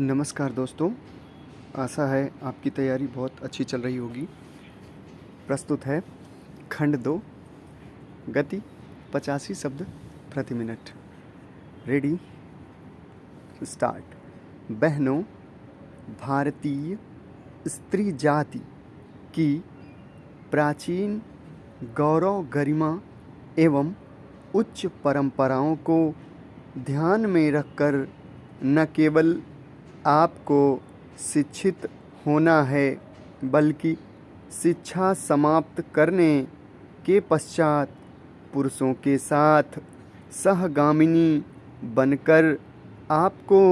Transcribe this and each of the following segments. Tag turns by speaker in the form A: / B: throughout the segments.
A: नमस्कार दोस्तों, आशा है आपकी तैयारी बहुत अच्छी चल रही होगी। प्रस्तुत है खंड 2, गति 85 शब्द प्रति मिनट। Ready, start. बहनों, भारतीय स्त्री जाति की प्राचीन गौरव, गरिमा एवं उच्च परंपराओं को ध्यान में रखकर न केवल आपको शिक्षित होना है, बल्कि शिक्षा समाप्त करने के पश्चात पुरुषों के साथ सहगामिनी बनकर आपको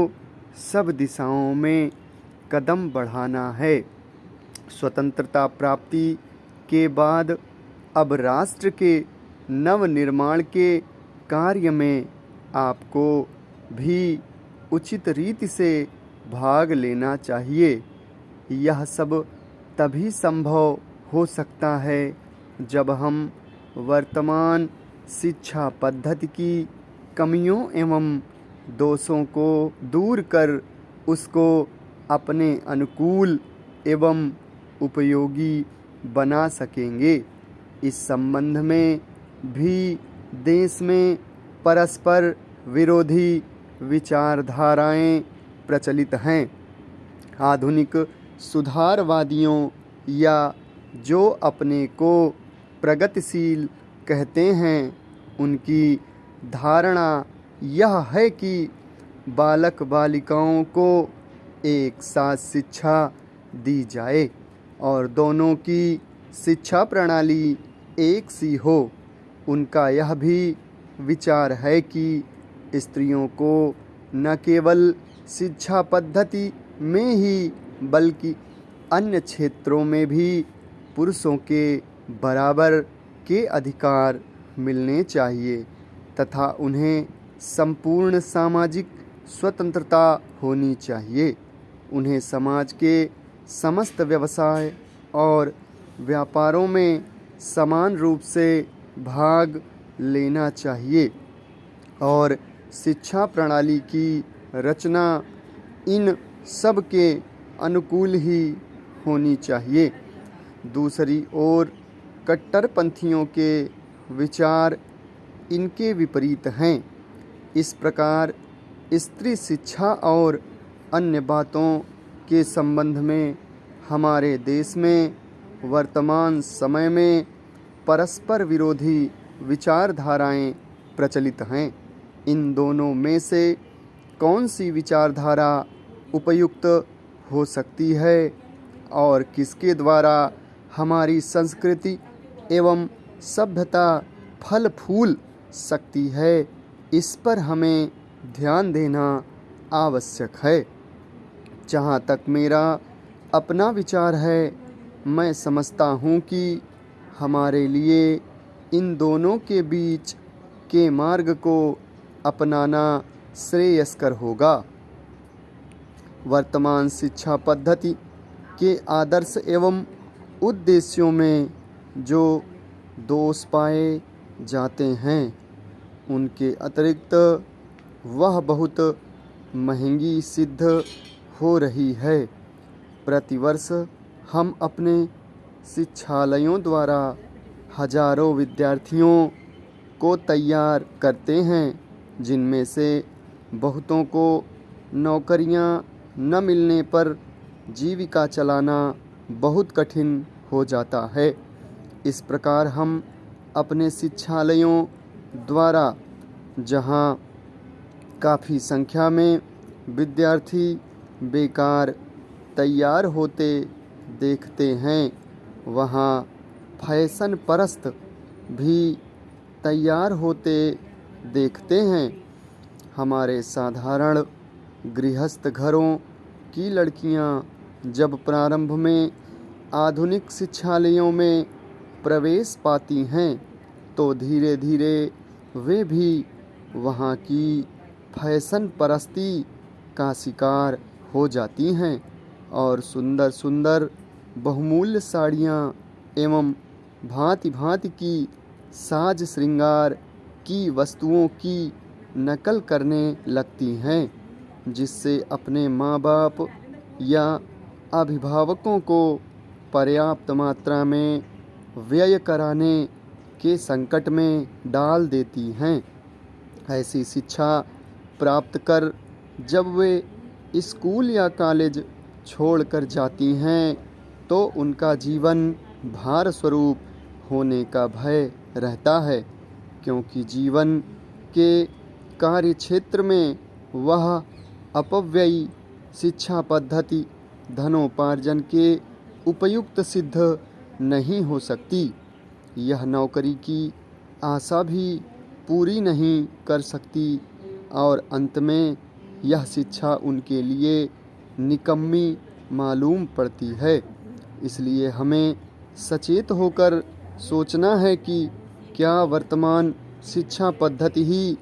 A: सब दिशाओं में कदम बढ़ाना है। स्वतंत्रता प्राप्ति के बाद अब राष्ट्र के नवनिर्माण के कार्य में आपको भी उचित रीति से भाग लेना चाहिए। यह सब तभी संभव हो सकता है जब हम वर्तमान शिक्षा पद्धति की कमियों एवं दोषों को दूर कर उसको अपने अनुकूल एवं उपयोगी बना सकेंगे। इस संबंध में भी देश में परस्पर विरोधी विचारधाराएं प्रचलित हैं। आधुनिक सुधारवादियों या जो अपने को प्रगतिशील कहते हैं, उनकी धारणा यह है कि बालक बालिकाओं को एक साथ शिक्षा दी जाए और दोनों की शिक्षा प्रणाली एक सी हो। उनका यह भी विचार है कि स्त्रियों को न केवल शिक्षा पद्धति में ही बल्कि अन्य क्षेत्रों में भी पुरुषों के बराबर के अधिकार मिलने चाहिए तथा उन्हें संपूर्ण सामाजिक स्वतंत्रता होनी चाहिए। उन्हें समाज के समस्त व्यवसाय और व्यापारों में समान रूप से भाग लेना चाहिए और शिक्षा प्रणाली की रचना इन सब के अनुकूल ही होनी चाहिए। दूसरी ओर कट्टरपंथियों के विचार इनके विपरीत हैं। इस प्रकार स्त्री शिक्षा और अन्य बातों के संबंध में हमारे देश में वर्तमान समय में परस्पर विरोधी विचारधाराएं प्रचलित हैं। इन दोनों में से कौन सी विचारधारा उपयुक्त हो सकती है और किसके द्वारा हमारी संस्कृति एवं सभ्यता फल फूल सकती है, इस पर हमें ध्यान देना आवश्यक है। जहाँ तक मेरा अपना विचार है, मैं समझता हूँ कि हमारे लिए इन दोनों के बीच के मार्ग को अपनाना श्रेयस्कर होगा। वर्तमान शिक्षा पद्धति के आदर्श एवं उद्देश्यों में जो दोष पाए जाते हैं, उनके अतिरिक्त वह बहुत महंगी सिद्ध हो रही है। प्रतिवर्ष हम अपने शिक्षालयों द्वारा हजारों विद्यार्थियों को तैयार करते हैं, जिनमें से बहुतों को नौकरियां न मिलने पर जीविका चलाना बहुत कठिन हो जाता है। इस प्रकार हम अपने शिक्षालयों द्वारा जहां काफ़ी संख्या में विद्यार्थी बेकार तैयार होते देखते हैं, वहां फैशन परस्त भी तैयार होते देखते हैं। हमारे साधारण गृहस्थ घरों की लड़कियां जब प्रारंभ में आधुनिक शिक्षालयों में प्रवेश पाती हैं, तो धीरे धीरे वे भी वहां की फैशन परस्ती का शिकार हो जाती हैं और सुंदर सुंदर बहुमूल्य साड़ियाँ एवं भांति भांति की साज श्रृंगार की वस्तुओं की नकल करने लगती हैं। जिससे अपने माँ बाप या अभिभावकों को पर्याप्त मात्रा में व्यय कराने के संकट में डाल देती हैं। ऐसी शिक्षा प्राप्त कर जब वे स्कूल या कॉलेज छोड़कर जाती हैं तो उनका जीवन भार स्वरूप होने का भय रहता है, क्योंकि जीवन के कार्य क्षेत्र में वह अपव्ययी शिक्षा पद्धति धनोपार्जन के उपयुक्त सिद्ध नहीं हो सकती। यह नौकरी की आशा भी पूरी नहीं कर सकती और अंत में यह शिक्षा उनके लिए निकम्मी मालूम पड़ती है। इसलिए हमें सचेत होकर सोचना है कि क्या वर्तमान शिक्षा पद्धति ही